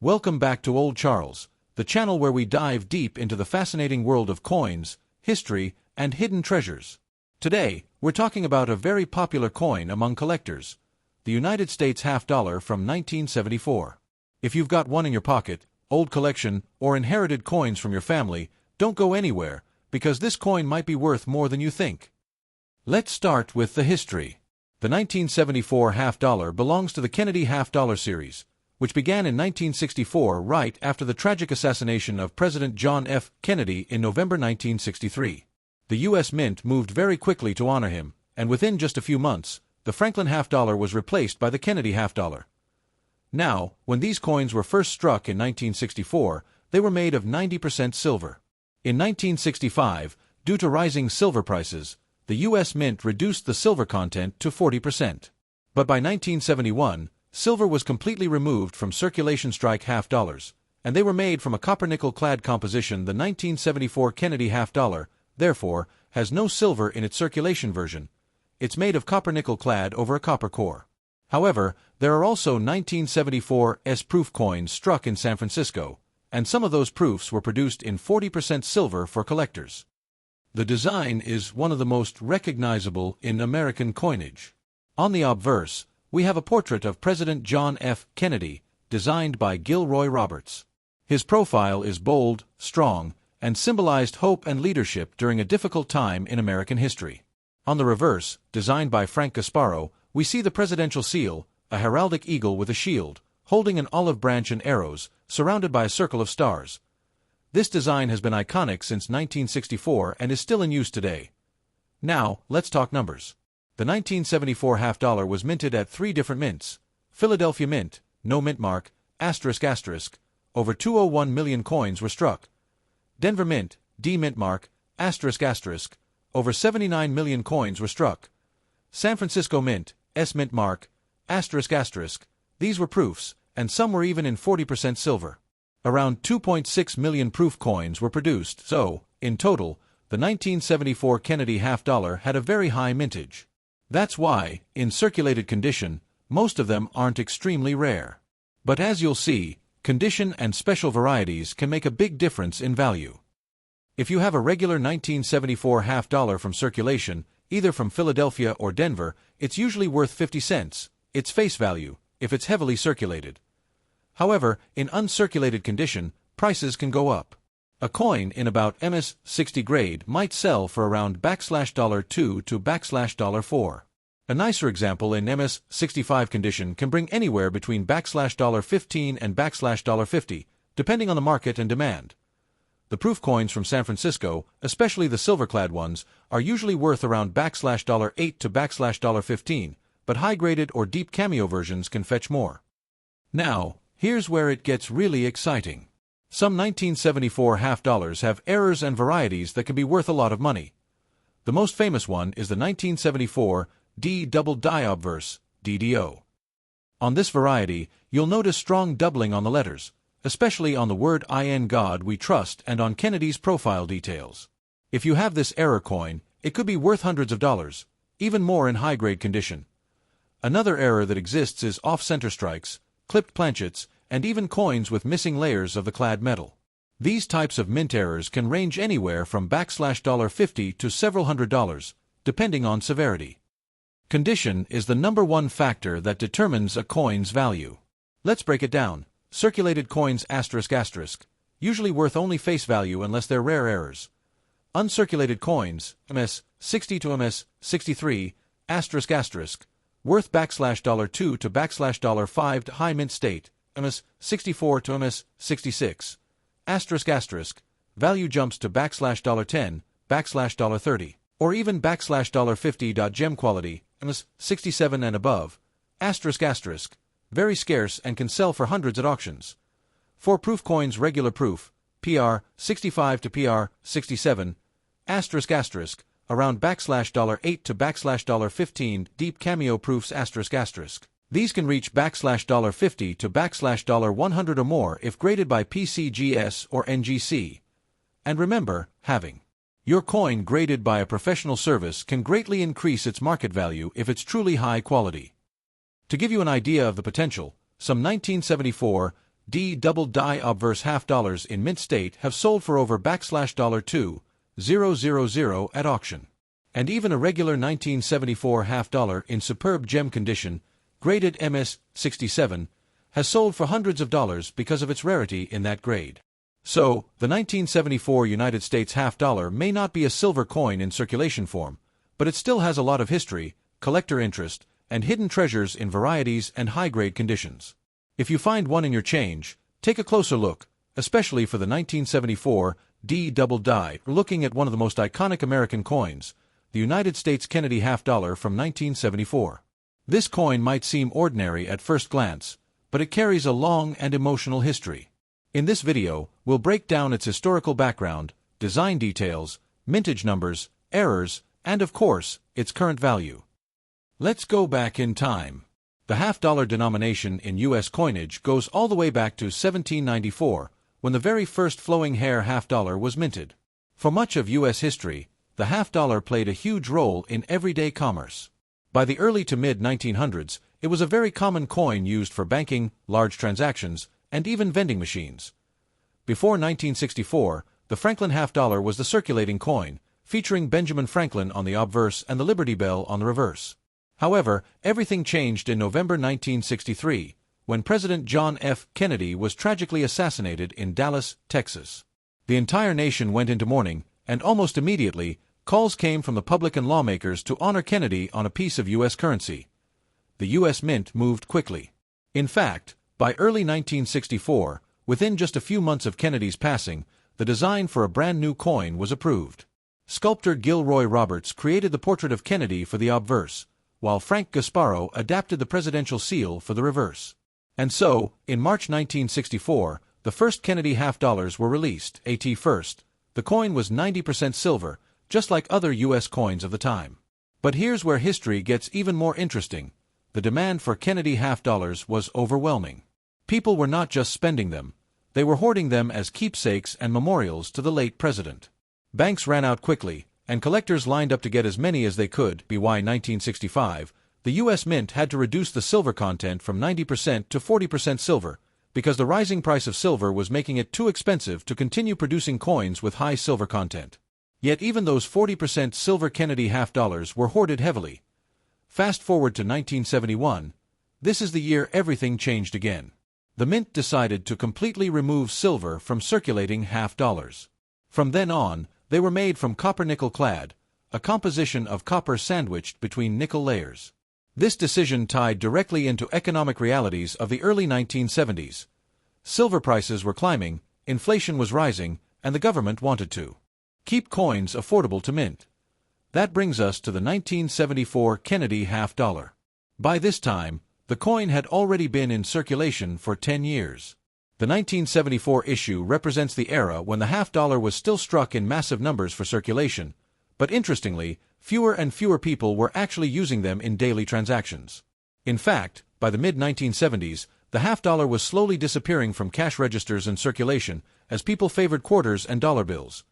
Welcome back to Old Charles, the channel where we dive deep into the fascinating world of coins, history, and hidden treasures. Today, we're talking about a very popular coin among collectors, the United States half-dollar from 1974. If you've got one in your pocket, old collection, or inherited coins from your family, don't go anywhere, because this coin might be worth more than you think. Let's start with the history. The 1974 half-dollar belongs to the Kennedy half-dollar series, which began in 1964 right after the tragic assassination of President John F. Kennedy in November 1963. The U.S. Mint moved very quickly to honor him, and within just a few months, the Franklin half-dollar was replaced by the Kennedy half-dollar. Now, when these coins were first struck in 1964, they were made of 90% silver. In 1965, due to rising silver prices, the U.S. Mint reduced the silver content to 40%. But by 1971, silver was completely removed from circulation strike half-dollars, and they were made from a copper-nickel-clad composition. The 1974 Kennedy half-dollar, therefore, has no silver in its circulation version. It's made of copper-nickel-clad over a copper core. However, there are also 1974 S-proof coins struck in San Francisco, and some of those proofs were produced in 40% silver for collectors. The design is one of the most recognizable in American coinage. On the obverse, we have a portrait of President John F. Kennedy, designed by Gilroy Roberts. His profile is bold, strong, and symbolized hope and leadership during a difficult time in American history. On the reverse, designed by Frank Gasparo, we see the presidential seal, a heraldic eagle with a shield, holding an olive branch and arrows, surrounded by a circle of stars. This design has been iconic since 1964 and is still in use today. Now, let's talk numbers. The 1974 half-dollar was minted at 3 different mints: Philadelphia Mint, no mint mark, ***, over 201 million coins were struck; Denver Mint, D mint mark, ***, over 79 million coins were struck; San Francisco Mint, S mint mark, ***. These were proofs, and some were even in 40% silver. Around 2.6 million proof coins were produced, so, in total, the 1974 Kennedy half-dollar had a very high mintage. That's why, in circulated condition, most of them aren't extremely rare. But as you'll see, condition and special varieties can make a big difference in value. If you have a regular 1974 half-dollar from circulation, either from Philadelphia or Denver, it's usually worth 50 cents, its face value, if it's heavily circulated. However, in uncirculated condition, prices can go up. A coin in about MS-60 grade might sell for around $2 to $4. A nicer example in MS-65 condition can bring anywhere between $15 and $50, depending on the market and demand. The proof coins from San Francisco, especially the silver-clad ones, are usually worth around $8 to $15, but high-graded or deep cameo versions can fetch more. Now, here's where it gets really exciting. Some 1974 half-dollars have errors and varieties that can be worth a lot of money. The most famous one is the 1974 D double die obverse, DDO. On this variety, you'll notice strong doubling on the letters, especially on the word "In God We Trust" and on Kennedy's profile details. If you have this error coin, it could be worth hundreds of dollars, even more in high-grade condition. Another error that exists is off-center strikes, clipped planchets, and even coins with missing layers of the clad metal. These types of mint errors can range anywhere from $50 to several $100, depending on severity. Condition is the number one factor that determines a coin's value. Let's break it down. Circulated coins ***, usually worth only face value unless they're rare errors. Uncirculated coins, MS-60 to MS-63, ***, worth $2 to $5 high mint state, MS-64 to MS-66, ***, value jumps to $10, $30, or even $50. Gem quality, MS-67 and above, ***, very scarce and can sell for hundreds at auctions. For proof coins regular proof, PR-65 to PR-67, ***, around $8 to $15 deep cameo proofs ***. These can reach $50 to $100 or more if graded by PCGS or NGC. And remember, having your coin graded by a professional service can greatly increase its market value if it's truly high quality. To give you an idea of the potential, some 1974 D double die obverse half dollars in mint state have sold for over $2,000 at auction. And even a regular 1974 half dollar in superb gem condition, graded MS-67, has sold for hundreds of dollars because of its rarity in that grade. So, the 1974 United States half dollar may not be a silver coin in circulation form, but it still has a lot of history, collector interest, and hidden treasures in varieties and high-grade conditions. If you find one in your change, take a closer look, especially for the 1974 D double die. Looking at one of the most iconic American coins, the United States Kennedy half dollar from 1974. This coin might seem ordinary at first glance, but it carries a long and emotional history. In this video, we'll break down its historical background, design details, mintage numbers, errors, and of course, its current value. Let's go back in time. The half-dollar denomination in U.S. coinage goes all the way back to 1794, when the very first flowing hair half-dollar was minted. For much of U.S. history, the half-dollar played a huge role in everyday commerce. By the early to mid-1900s, it was a very common coin used for banking, large transactions, and even vending machines. Before 1964, the Franklin half-dollar was the circulating coin, featuring Benjamin Franklin on the obverse and the Liberty Bell on the reverse. However, everything changed in November 1963, when President John F. Kennedy was tragically assassinated in Dallas, Texas. The entire nation went into mourning, and almost immediately, calls came from the public and lawmakers to honor Kennedy on a piece of U.S. currency. The U.S. Mint moved quickly. In fact, by early 1964, within just a few months of Kennedy's passing, the design for a brand new coin was approved. Sculptor Gilroy Roberts created the portrait of Kennedy for the obverse, while Frank Gasparo adapted the presidential seal for the reverse. And so, in March 1964, the first Kennedy half-dollars were released, at first. The coin was 90% silver, just like other U.S. coins of the time. But here's where history gets even more interesting. The demand for Kennedy half-dollars was overwhelming. People were not just spending them, they were hoarding them as keepsakes and memorials to the late president. Banks ran out quickly, and collectors lined up to get as many as they could. By 1965, the U.S. Mint had to reduce the silver content from 90% to 40% silver, because the rising price of silver was making it too expensive to continue producing coins with high silver content. Yet even those 40% silver Kennedy half-dollars were hoarded heavily. Fast forward to 1971, this is the year everything changed again. The Mint decided to completely remove silver from circulating half-dollars. From then on, they were made from copper-nickel clad, a composition of copper sandwiched between nickel layers. This decision tied directly into economic realities of the early 1970s. Silver prices were climbing, inflation was rising, and the government wanted to keep coins affordable to mint. That brings us to the 1974 Kennedy half-dollar. By this time, the coin had already been in circulation for 10 years. The 1974 issue represents the era when the half-dollar was still struck in massive numbers for circulation, but interestingly, fewer and fewer people were actually using them in daily transactions. In fact, by the mid-1970s, the half-dollar was slowly disappearing from cash registers and circulation as people favored quarters and dollar bills.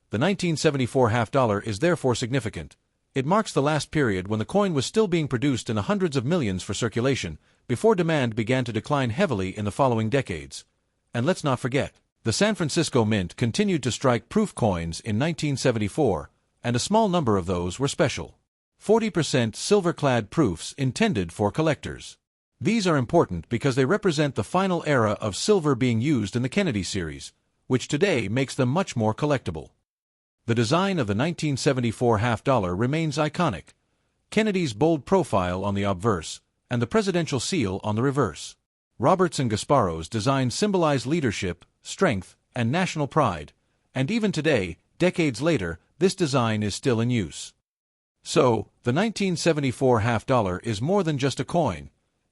The 1974 half-dollar is therefore significant. It marks the last period when the coin was still being produced in the hundreds of millions for circulation, before demand began to decline heavily in the following decades. And let's not forget, the San Francisco Mint continued to strike proof coins in 1974, and a small number of those were special. 40% silver-clad proofs intended for collectors. These are important because they represent the final era of silver being used in the Kennedy series, which today makes them much more collectible. The design of the 1974 half-dollar remains iconic. Kennedy's bold profile on the obverse, and the presidential seal on the reverse. Roberts and Gasparo's design symbolize leadership, strength, and national pride, and even today, decades later, this design is still in use. So, the 1974 half-dollar is more than just a coin.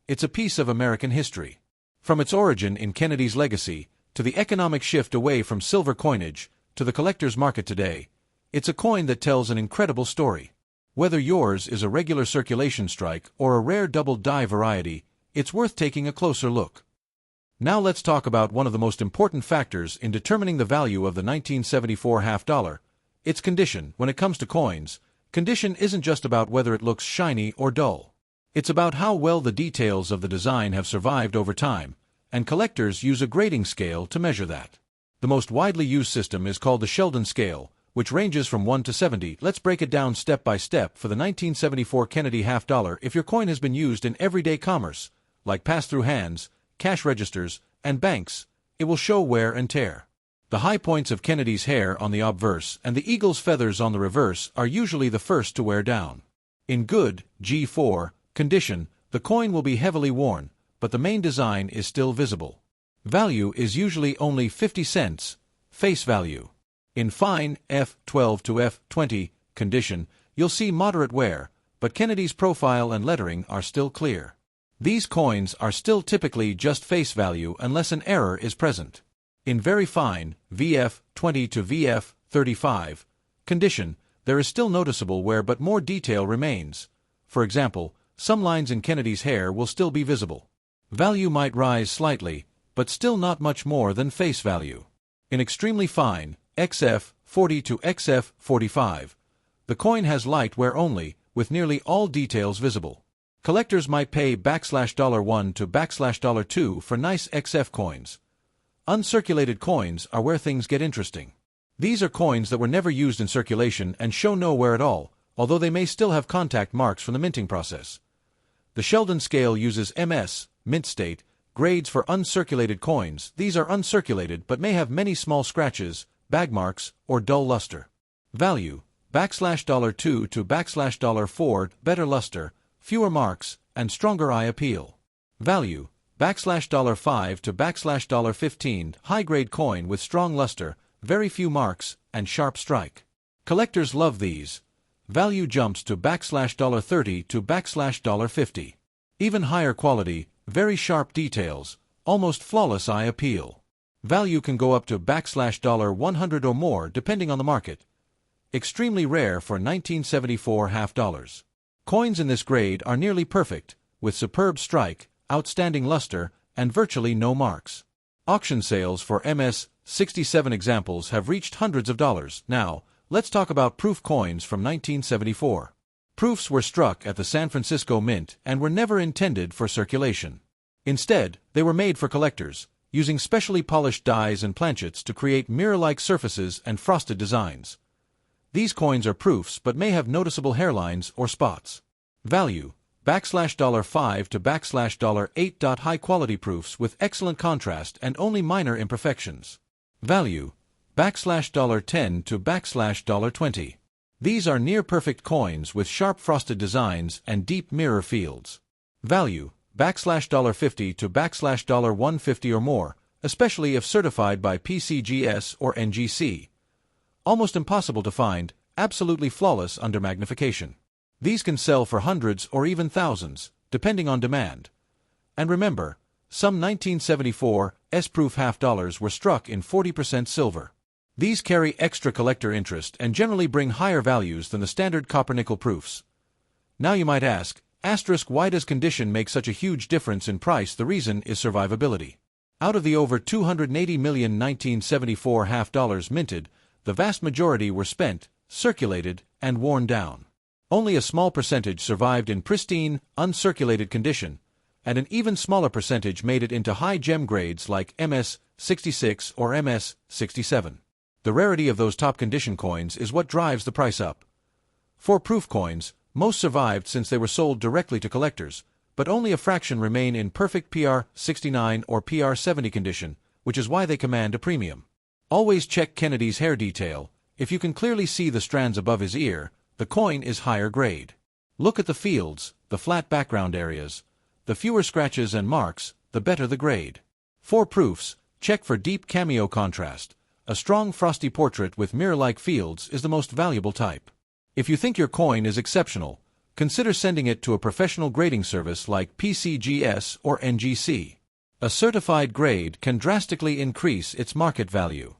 It's a piece of American history. From its origin in Kennedy's legacy, to the economic shift away from silver coinage, to the collector's market today, it's a coin that tells an incredible story. Whether yours is a regular circulation strike or a rare double die variety, it's worth taking a closer look. Now let's talk about one of the most important factors in determining the value of the 1974 half-dollar, its condition. When it comes to coins, condition isn't just about whether it looks shiny or dull. It's about how well the details of the design have survived over time, and collectors use a grading scale to measure that. The most widely used system is called the Sheldon scale, which ranges from 1 to 70. Let's break it down step by step. For the 1974 Kennedy half dollar, if your coin has been used in everyday commerce, like pass-through hands, cash registers, and banks, it will show wear and tear. The high points of Kennedy's hair on the obverse and the eagle's feathers on the reverse are usually the first to wear down. In good, G4, condition, the coin will be heavily worn, but the main design is still visible. Value is usually only 50 cents, face value. In fine, F12 to F20, condition, you'll see moderate wear, but Kennedy's profile and lettering are still clear. These coins are still typically just face value unless an error is present. In very fine, VF20 to VF35, condition, there is still noticeable wear but more detail remains. For example, some lines in Kennedy's hair will still be visible. Value might rise slightly, but still not much more than face value. In extremely fine, XF40 to XF45, the coin has light wear only, with nearly all details visible. Collectors might pay $1 to $2 for nice XF coins. Uncirculated coins are where things get interesting. These are coins that were never used in circulation and show no wear at all, although they may still have contact marks from the minting process. The Sheldon scale uses MS, mint state, grades for uncirculated coins. These are uncirculated but may have many small scratches, bag marks, or dull luster. Value, $2 to $4, better luster, fewer marks, and stronger eye appeal. Value, $5 to $15, high-grade coin with strong luster, very few marks, and sharp strike. Collectors love these. Value jumps to $30 to $50. Even higher quality, very sharp details, almost flawless eye appeal. Value can go up to $100 or more depending on the market. Extremely rare for 1974 half dollars. Coins in this grade are nearly perfect, with superb strike, outstanding luster, and virtually no marks. Auction sales for MS-67 examples have reached hundreds of dollars. Now, let's talk about proof coins from 1974. Proofs were struck at the San Francisco Mint and were never intended for circulation. Instead, they were made for collectors, using specially polished dies and planchets to create mirror-like surfaces and frosted designs. These coins are proofs but may have noticeable hairlines or spots. Value, $5 to $8. High-quality proofs with excellent contrast and only minor imperfections. Value, $10 to $20. These are near-perfect coins with sharp frosted designs and deep mirror fields. Value, $50 to $150 or more, especially if certified by PCGS or NGC. Almost impossible to find, absolutely flawless under magnification. These can sell for hundreds or even thousands, depending on demand. And remember, some 1974 S-proof half dollars were struck in 40% silver. These carry extra collector interest and generally bring higher values than the standard copper-nickel proofs. Now you might ask, why does condition make such a huge difference in price? The reason is survivability. Out of the over 280 million 1974 half dollars minted, the vast majority were spent, circulated, and worn down. Only a small percentage survived in pristine, uncirculated condition, and an even smaller percentage made it into high gem grades like MS-66 or MS-67. The rarity of those top condition coins is what drives the price up. For proof coins, most survived since they were sold directly to collectors, but only a fraction remain in perfect PR-69 or PR-70 condition, which is why they command a premium. Always check Kennedy's hair detail. If you can clearly see the strands above his ear, the coin is higher grade. Look at the fields, the flat background areas. The fewer scratches and marks, the better the grade. For proofs, check for deep cameo contrast. A strong frosty portrait with mirror-like fields is the most valuable type. If you think your coin is exceptional, consider sending it to a professional grading service like PCGS or NGC. A certified grade can drastically increase its market value.